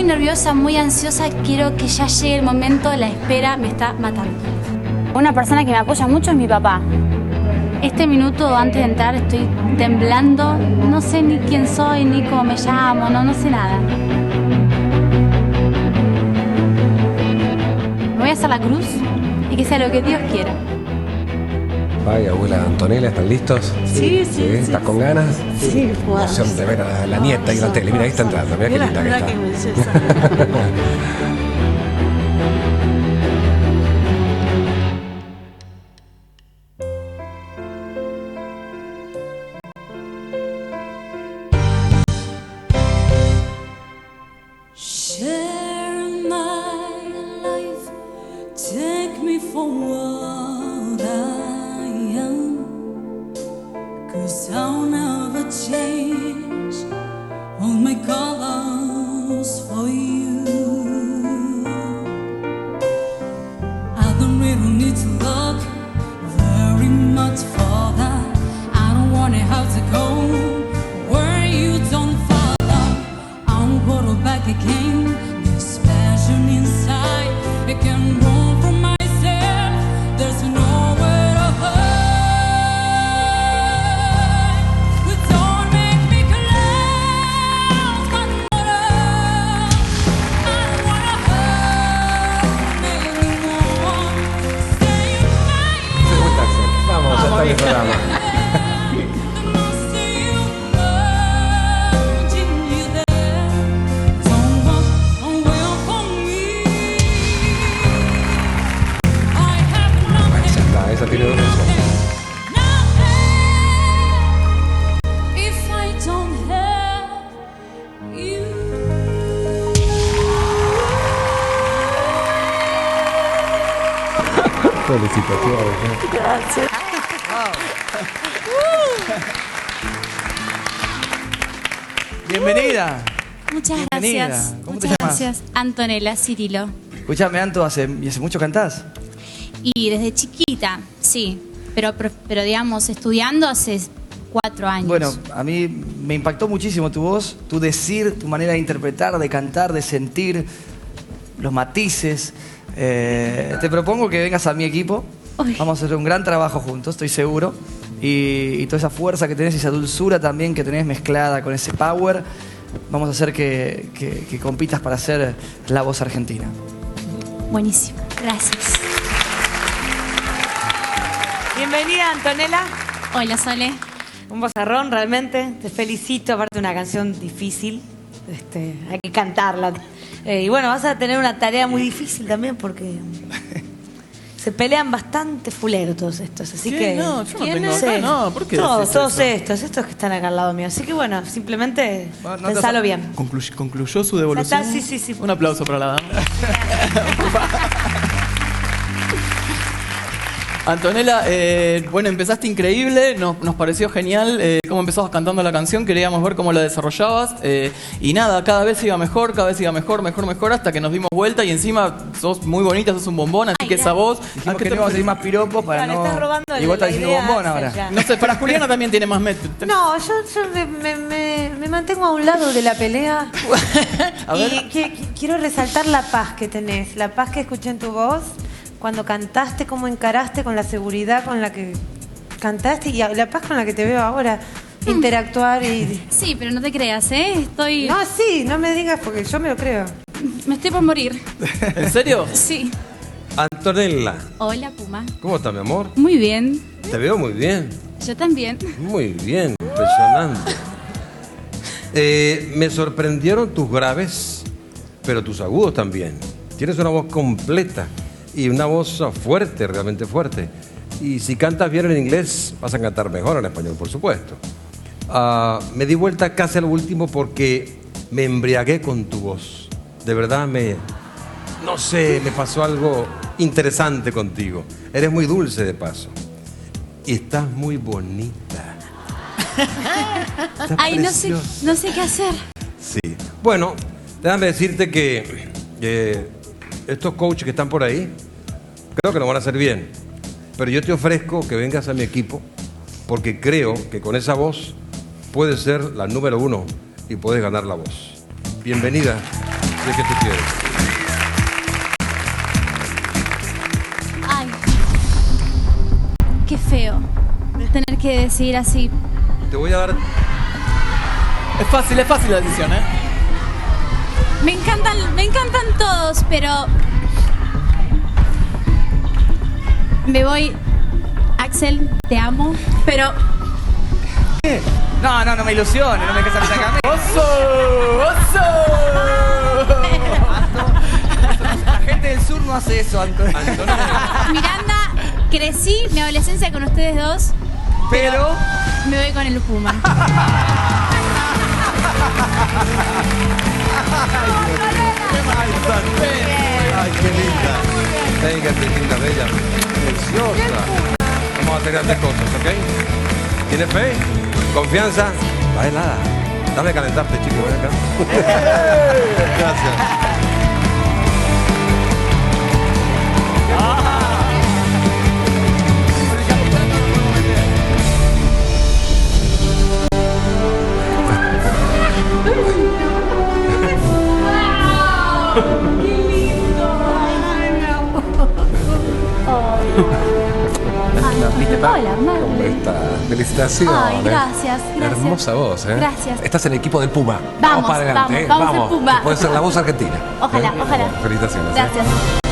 nerviosa, muy ansiosa. Quiero que ya llegue el momento. La espera me está matando. Una persona que me apoya mucho es mi papá. Este minuto antes de entrar estoy temblando. No sé ni quién soy, ni cómo me llamo. No sé nada. Me voy a hacer la cruz y que sea lo que Dios quiera. Vaya, abuela Antonella, ¿están listos? Sí. ¿Estás con ganas? Sí, Emoción de ver a la nieta y la tele. Mira, ahí está entrando. Mira qué linda que está. Qué belleza. Share my life, take me for what I am, 'cause I'll never change all my colors for you. I don't really need to look very much for that. I don't wanna have to go where you don't follow. I'll go back again. This passion inside, it can run from myself. There's nowhere to hide. But don't make me close my water. I don't wanna hurt anymore. Stay in my Vamos, ya está el programa. Esa tiene dos besos. Felicitaciones. Gracias. Bienvenida. Muchas Bienvenida. gracias. ¿Cómo te Muchas llamas? gracias. Antonella Cirilo. Escuchame, Anto, ¿hace mucho cantás? Y desde chiquita, sí. Pero digamos, estudiando hace 4 años. Bueno, a mí me impactó muchísimo tu voz, tu decir, tu manera de interpretar, de cantar, de sentir, los matices. Te propongo que vengas a mi equipo. Uy. Vamos a hacer un gran trabajo juntos, estoy seguro. Y toda esa fuerza que tenés y esa dulzura también que tenés mezclada con ese power, vamos a hacer que compitas para ser la voz argentina. Buenísimo. Gracias. Bienvenida, Antonella. Hola, Sole. Un vozarrón, realmente. Te felicito. Aparte, una canción difícil. Hay que cantarla. Y bueno, vas a tener una tarea muy difícil también porque se pelean bastante fuleros todos estos. Así ¿Qué? que. No, yo no ¿Quiénes? tengo acá, no, ¿por qué Todos, decís todos eso? estos que están acá al lado mío. Así que bueno, simplemente No te pensalo vas a- bien. Concluyó su devolución. Ya está, sí. Un aplauso para la dama. Antonella, bueno, empezaste increíble, nos pareció genial cómo empezabas cantando la canción, queríamos ver cómo la desarrollabas y nada, cada vez iba mejor, mejor, hasta que nos dimos vuelta y encima sos muy bonita, sos un bombón, así que esa voz... Dijimos que no íbamos a decir más piropos para Claro, no... estás robando Y vos estás la diciendo idea bombón hacia ahora. allá. No sé, para Juliana también tiene más metro. No, yo me mantengo a un lado de la pelea. A ver. Y quiero resaltar la paz que tenés, la paz que escuché en tu voz cuando cantaste, cómo encaraste con la seguridad con la que cantaste y la paz con la que te veo ahora. Interactuar y... Sí, pero no te creas, ¿eh? No, sí, no me digas porque yo me lo creo. Me estoy por morir. ¿En serio? Sí. Antonella, Hola, Puma. ¿cómo está, mi amor? Muy bien. Te veo muy bien. Yo también. Muy bien, impresionante. Me sorprendieron tus graves, pero tus agudos también. Tienes una voz completa y una voz fuerte, realmente fuerte. Y si cantas bien en inglés, vas a cantar mejor en español, por supuesto. Me di vuelta casi al último porque me embriagué con tu voz. De verdad no sé, me pasó algo interesante contigo. Eres muy dulce de paso. Y estás muy bonita. Estás Ay, preciosa. no sé qué hacer. Sí. Bueno, déjame decirte que estos coaches que están por ahí, creo que lo van a hacer bien. Pero yo te ofrezco que vengas a mi equipo porque creo que con esa voz puedes ser la número 1 y puedes ganar la voz. Bienvenida. Si es que tú quieres. Ay, qué feo tener que decir así. Te voy a dar. Es fácil la decisión, ¿eh? Me encantan todos, pero me voy. Axel, te amo, pero No me ilusiones, no me dejes salir acá. ¡Oso! ¡Oso! La gente del sur no hace eso, Antonio. Miranda, crecí mi adolescencia con ustedes dos, Pero me voy con el Puma. Ay, qué linda. Venga, qué linda, bella. Preciosa. Vamos a hacer grandes cosas, ¿ok? ¿Tienes fe? ¿Confianza? Va helada. Dame a calentarte, chico. Ven acá. Gracias. Hola, Mar. ¿Cómo estás? Felicitaciones. Ay, gracias. Hermosa voz, ¿eh? Gracias. Estás en el equipo del Puma. Vamos, para adelante, vamos el Puma. Puedes ser la voz argentina. Ojalá, ojalá. Felicitaciones. Gracias.